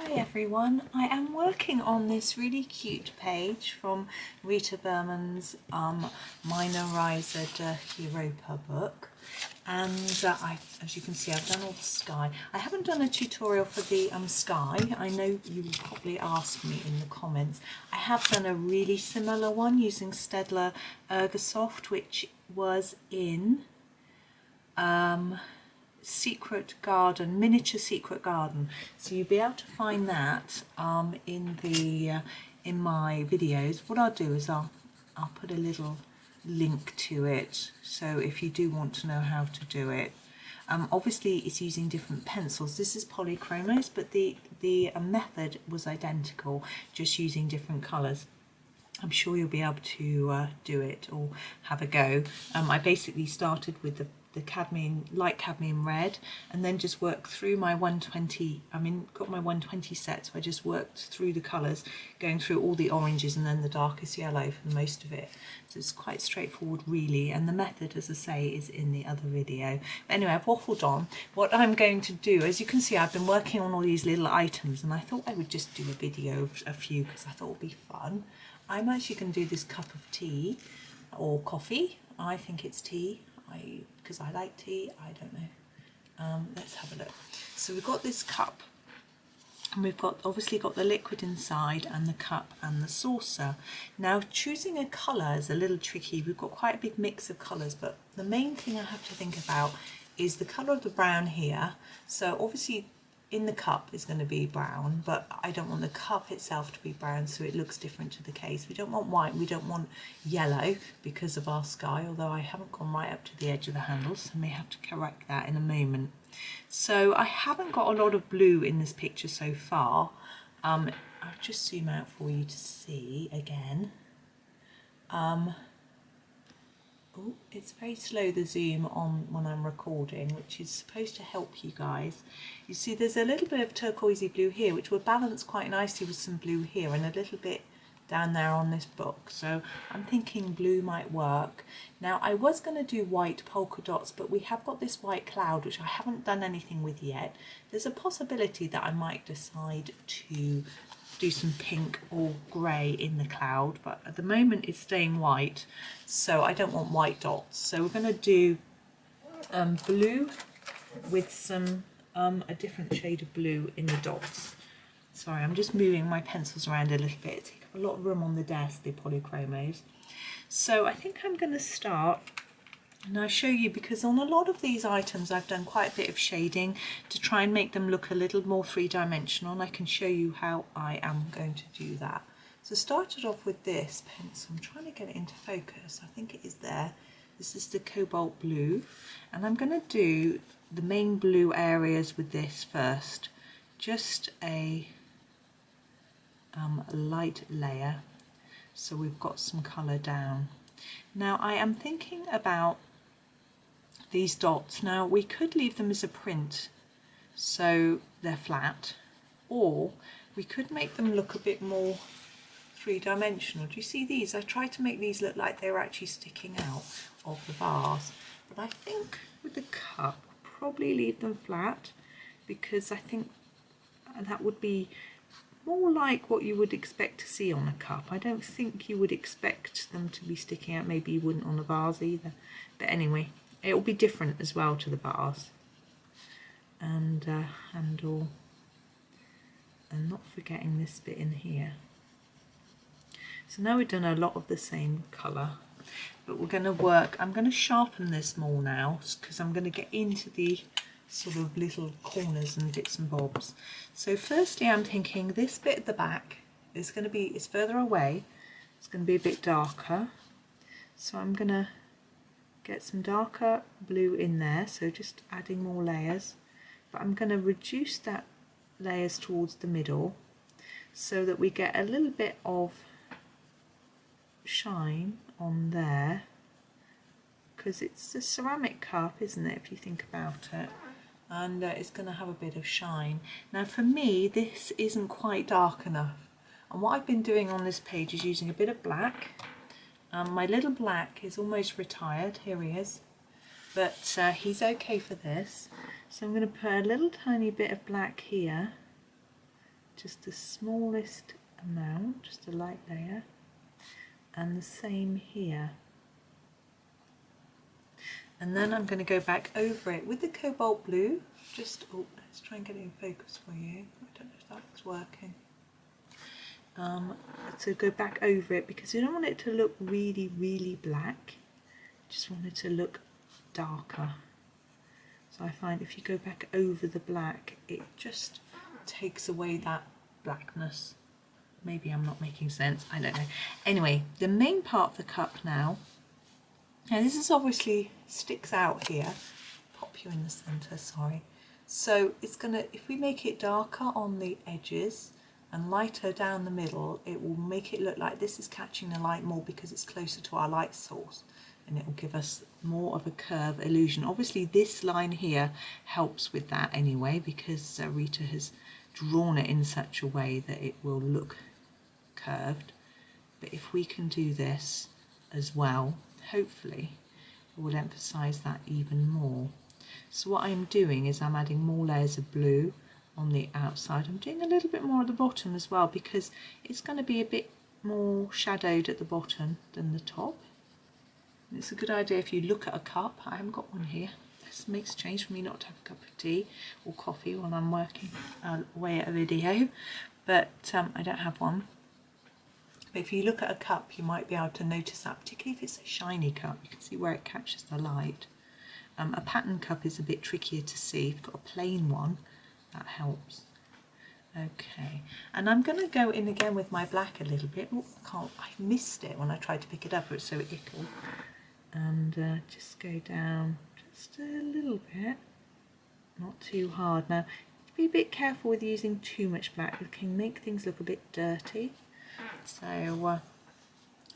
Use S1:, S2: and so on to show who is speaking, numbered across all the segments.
S1: Hi everyone, I am working on this really cute page from Rita Berman's Meine Reise Durch Europa book, and as you can see, I've done all the sky. I haven't done a tutorial for the sky. I know you will probably ask me in the comments. I have done a really similar one using Staedtler Ergosoft, which was in Secret Garden, Miniature Secret Garden. So you'll be able to find that in my videos. What I'll do is I'll put a little link to it, so if you do want to know how to do it. Obviously it's using different pencils. This is Polychromos, but the method was identical, just using different colours. I'm sure you'll be able to do it or have a go. I basically started with the light cadmium red, and then just worked through my 120. Got my 120 set, so I just worked through the colours, going through all the oranges and then the darkest yellow for most of it. So it's quite straightforward really, and the method, as I say, is in the other video. But anyway, I've waffled on. What I'm going to do, as you can see, I've been working on all these little items, and I thought I would just do a video of a few because I thought it would be fun. I'm actually going to do this cup of tea or coffee. I think it's tea, because I like tea. I don't know. Let's have a look. So we've got this cup, and we've obviously got the liquid inside and the cup and the saucer. Now choosing a colour is a little tricky. We've got quite a big mix of colours, but the main thing I have to think about is the colour of the brown here. So obviously in the cup is going to be brown, but I don't want the cup itself to be brown, so it looks different to the case. We don't want white, we don't want yellow because of our sky, although I haven't gone right up to the edge of the handles, so I may have to correct that in a moment. So I haven't got a lot of blue in this picture so far. I'll just zoom out for you to see again. Oh, it's very slow, the zoom on when I'm recording, which is supposed to help you guys. You see there's a little bit of turquoisey blue here, which will balance quite nicely with some blue here and a little bit down there on this book. So I'm thinking blue might work. Now I was going to do white polka dots, but we have got this white cloud, which I haven't done anything with yet. There's a possibility that I might decide to do some pink or grey in the cloud, but at the moment it's staying white, so I don't want white dots. So we're going to do blue with some a different shade of blue in the dots. Sorry, I'm just moving my pencils around a little bit. Take up a lot of room on the desk, the Polychromos. So I think I'm going to start, and I'll show you, because on a lot of these items I've done quite a bit of shading to try and make them look a little more three-dimensional, and I can show you how I am going to do that. So started off with this pencil. I'm trying to get it into focus. I think it is there. This is the Cobalt Blue, and I'm going to do the main blue areas with this first. Just a light layer, so we've got some colour down. Now I am thinking about these dots. Now we could leave them as a print so they're flat, or we could make them look a bit more three-dimensional. Do you see these? I tried to make these look like they were actually sticking out of the vase, but I think with the cup probably leave them flat, because I think that would be more like what you would expect to see on a cup. I don't think you would expect them to be sticking out. Maybe you wouldn't on a vase either, but anyway, it will be different as well to the vase. And handle, and not forgetting this bit in here. So now we've done a lot of the same colour, but we're going to work, I'm going to sharpen this more now, because I'm going to get into the sort of little corners and bits and bobs. So firstly I'm thinking this bit at the back is going to be, it's further away, it's going to be a bit darker, so I'm going to get some darker blue in there, so just adding more layers, but I'm going to reduce that layers towards the middle so that we get a little bit of shine on there, because it's a ceramic cup, isn't it, if you think about it, and it's going to have a bit of shine. Now for me this isn't quite dark enough, and what I've been doing on this page is using a bit of black. My little black is almost retired, here he is, but he's okay for this. So I'm going to put a little tiny bit of black here just the smallest amount, just a light layer, and the same here. And then I'm going to go back over it with the Cobalt Blue. Just, oh, let's try and get it in focus for you. I don't know if that's working. So go back over it because you don't want it to look really, really black. Just want it to look darker. So I find if you go back over the black, it just takes away that blackness. Maybe I'm not making sense, I don't know. Anyway, the main part of the cup now, and this is obviously sticks out here. Pop you in the center, sorry. So it's gonna, if we make it darker on the edges and lighter down the middle, it will make it look like this is catching the light more because it's closer to our light source, and it will give us more of a curve illusion. Obviously this line here helps with that anyway, because Rita has drawn it in such a way that it will look curved. But if we can do this as well, hopefully it will emphasize that even more. So what I'm doing is I'm adding more layers of blue on the outside. I'm doing a little bit more at the bottom as well because it's going to be a bit more shadowed at the bottom than the top. And it's a good idea if you look at a cup. I haven't got one here. This makes a change for me not to have a cup of tea or coffee while I'm working away at a video, but I don't have one. But if you look at a cup, you might be able to notice that, particularly if it's a shiny cup, you can see where it catches the light. A pattern cup is a bit trickier to see. If you've got a plain one, that helps. Okay, and I'm going to go in again with my black a little bit. Oh, I missed it when I tried to pick it up, it was so ickle. And just go down just a little bit, not too hard. Now, be a bit careful with using too much black. It can make things look a bit dirty. So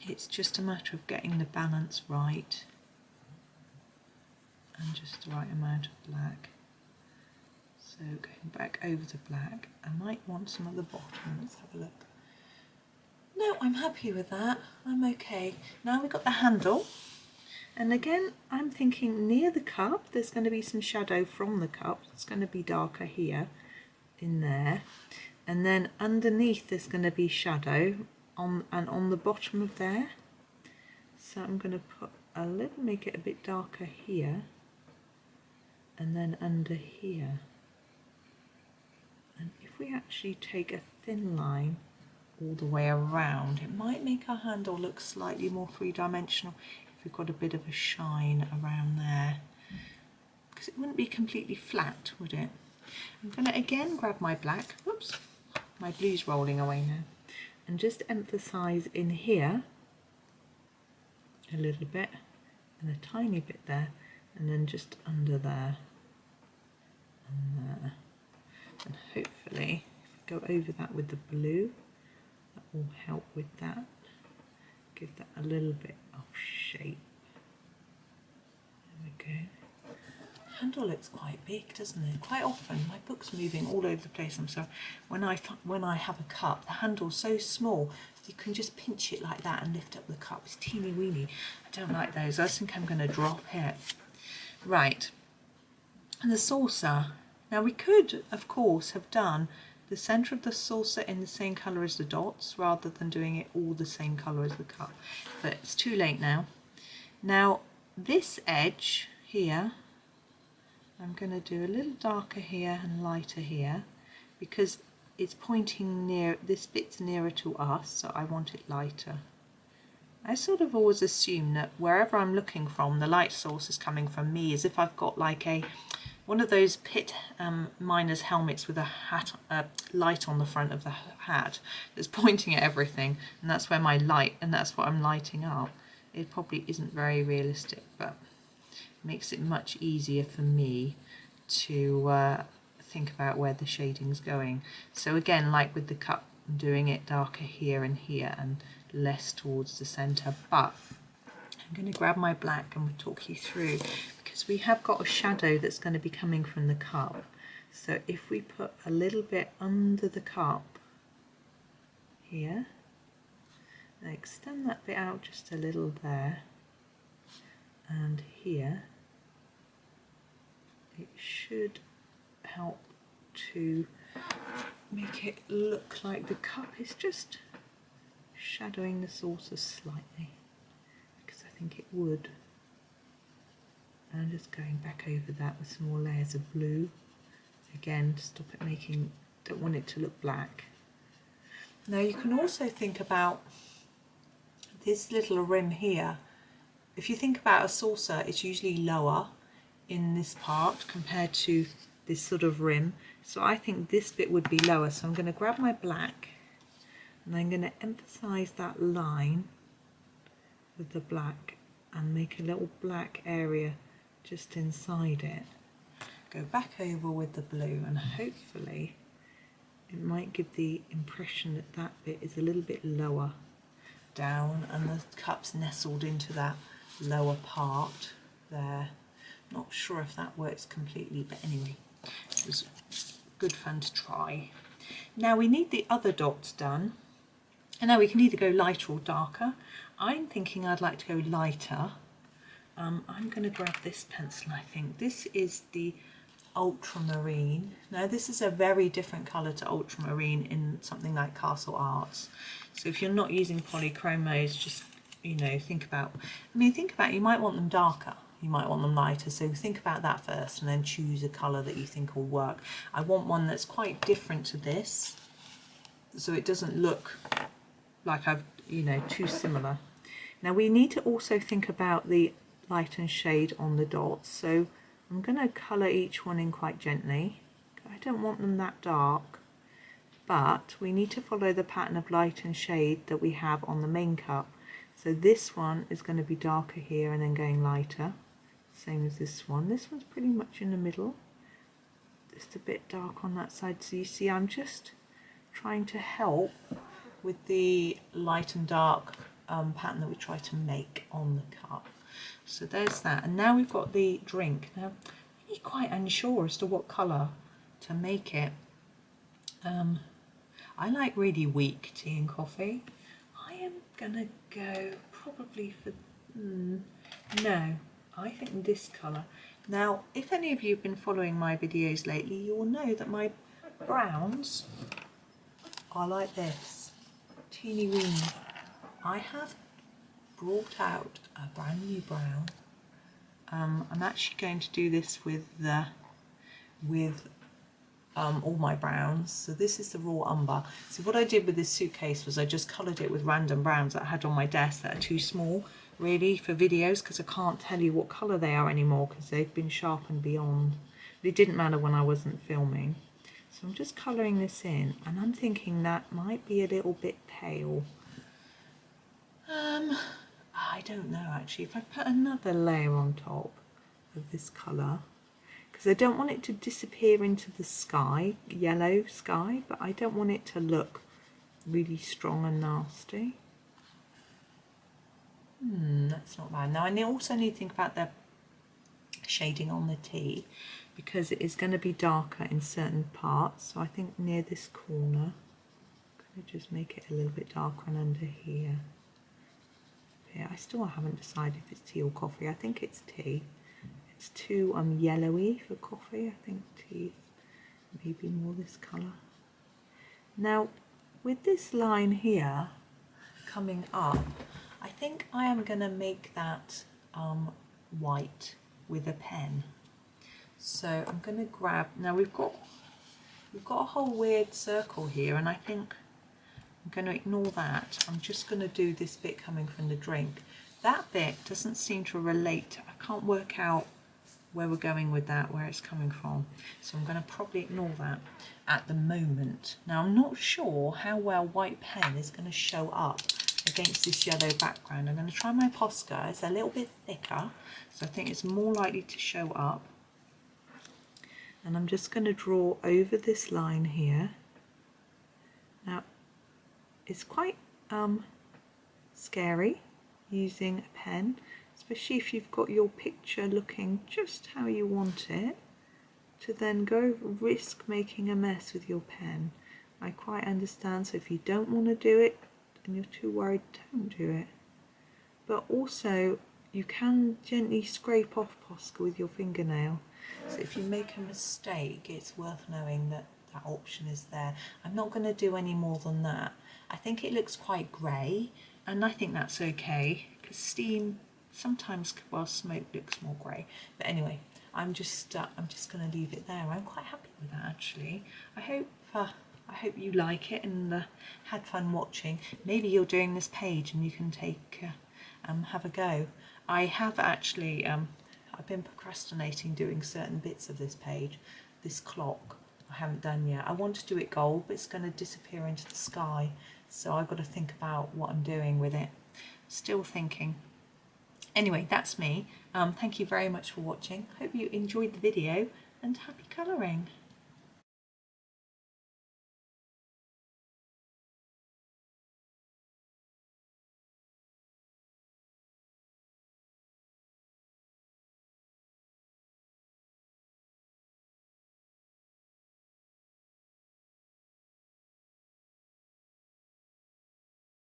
S1: it's just a matter of getting the balance right and just the right amount of black. So going back over the black, I might want some at the bottom. Let's have a look. No, I'm happy with that. I'm okay. Now we've got the handle. And again, I'm thinking near the cup, there's going to be some shadow from the cup. It's going to be darker here, in there. And then underneath there's going to be shadow on the bottom of there. So I'm going to put a little, make it a bit darker here. And then under here. And if we actually take a thin line all the way around, it might make our handle look slightly more three-dimensional if we've got a bit of a shine around there, because it wouldn't be completely flat, would it? I'm going to again grab my black, whoops, my blue's rolling away now, and just emphasize in here a little bit and a tiny bit there, and then just under there and there. And hopefully, if we go over that with the blue, that will help with that. Give that a little bit of shape. There we go. Handle looks quite big, doesn't it? Quite often, my book's moving all over the place. I'm sorry. When I have a cup, the handle's so small, so you can just pinch it like that and lift up the cup. It's teeny weeny. I don't like those. I think I'm going to drop it. Right. And the saucer. Now we could, of course, have done the centre of the saucer in the same colour as the dots rather than doing it all the same colour as the cup. But it's too late now. Now this edge here, I'm going to do a little darker here and lighter here because it's pointing near, this bit's nearer to us, so I want it lighter. I sort of always assume that wherever I'm looking from, the light source is coming from me, as if I've got like one of those pit miners' helmets with a light on the front of the hat that's pointing at everything, and that's where my light, and that's what I'm lighting up. It probably isn't very realistic, but it makes it much easier for me to think about where the shading's going. So again, like with the cup, I'm doing it darker here and here and less towards the centre, but I'm going to grab my black and we'll talk you through, because we have got a shadow that's going to be coming from the cup. So if we put a little bit under the cup here, and extend that bit out just a little there, and here, it should help to make it look like the cup is just shadowing the saucer slightly, because I think it would. And I'm just going back over that with some more layers of blue, again to stop it making, don't want it to look black. Now you can also think about this little rim here. If you think about a saucer, it's usually lower in this part compared to this sort of rim. So I think this bit would be lower. So I'm going to grab my black and I'm going to emphasize that line with the black and make a little black area just inside it. Go back over with the blue and hopefully it might give the impression that that bit is a little bit lower down and the cup's nestled into that lower part there. Not sure if that works completely, but anyway, it was good fun to try. Now we need the other dots done, and now we can either go lighter or darker. I'm thinking I'd like to go lighter. I'm going to grab this pencil. I think this is the Ultramarine. Now this is a very different colour to Ultramarine in something like Castle Arts. So if you're not using Polychromos, just, you know, think about, you might want them darker, you might want them lighter, so think about that first and then choose a colour that you think will work. I want one that's quite different to this, so it doesn't look like I've, you know, too similar. Now we need to also think about the light and shade on the dots, so I'm going to colour each one in quite gently. I don't want them that dark, but we need to follow the pattern of light and shade that we have on the main cup. So this one is going to be darker here and then going lighter, same as this one. This one's pretty much in the middle, just a bit dark on that side. So you see I'm just trying to help with the light and dark pattern that we try to make on the cup. So there's that, and now we've got the drink. Now I'm really quite unsure as to what colour to make it. I like really weak tea and coffee. I am gonna go probably for, no, I think this colour. Now if any of you have been following my videos lately, you will know that my browns are like this, teeny weeny. I have brought out a brand new brown. I'm actually going to do this with all my browns. So this is the raw umber. So what I did with this suitcase was I just coloured it with random browns that I had on my desk that are too small really for videos, because I can't tell you what colour they are anymore because they've been sharpened beyond. But it didn't matter when I wasn't filming. So I'm just colouring this in, and I'm thinking that might be a little bit pale. I don't know actually. If I put another layer on top of this colour, because I don't want it to disappear into the sky, yellow sky, but I don't want it to look really strong and nasty. That's not bad. Now I also need to think about the shading on the tea, because it is going to be darker in certain parts. So I think near this corner, I'm going to just make it a little bit darker, and under here. Yeah, I still haven't decided if it's tea or coffee. I think it's tea. It's too yellowy for coffee. I think tea maybe more this colour. Now with this line here coming up, I think I am going to make that white with a pen. So I'm going to grab, now we've got a whole weird circle here, and I think I'm going to ignore that. I'm just going to do this bit coming from the drink. That bit doesn't seem to relate. I can't work out where we're going with that, where it's coming from. So I'm going to probably ignore that at the moment. Now I'm not sure how well white pen is going to show up against this yellow background. I'm going to try my Posca. It's a little bit thicker, so I think it's more likely to show up. And I'm just going to draw over this line here. Now it's quite scary using a pen, especially if you've got your picture looking just how you want it, to then go risk making a mess with your pen. I quite understand, so if you don't want to do it and you're too worried, don't do it. But also you can gently scrape off Posca with your fingernail, so if you make a mistake, it's worth knowing that that option is there. I'm not going to do any more than that. I think it looks quite grey, and I think that's okay because steam sometimes, well, smoke looks more grey. But anyway, I'm just going to leave it there. I'm quite happy with that actually. I hope you like it and had fun watching. Maybe you're doing this page and you can have a go. I have actually I've been procrastinating doing certain bits of this page. This clock I haven't done yet. I want to do it gold, but it's going to disappear into the sky, so I've got to think about what I'm doing with it. Still thinking. Anyway, that's me. Thank you very much for watching. Hope you enjoyed the video, and happy colouring.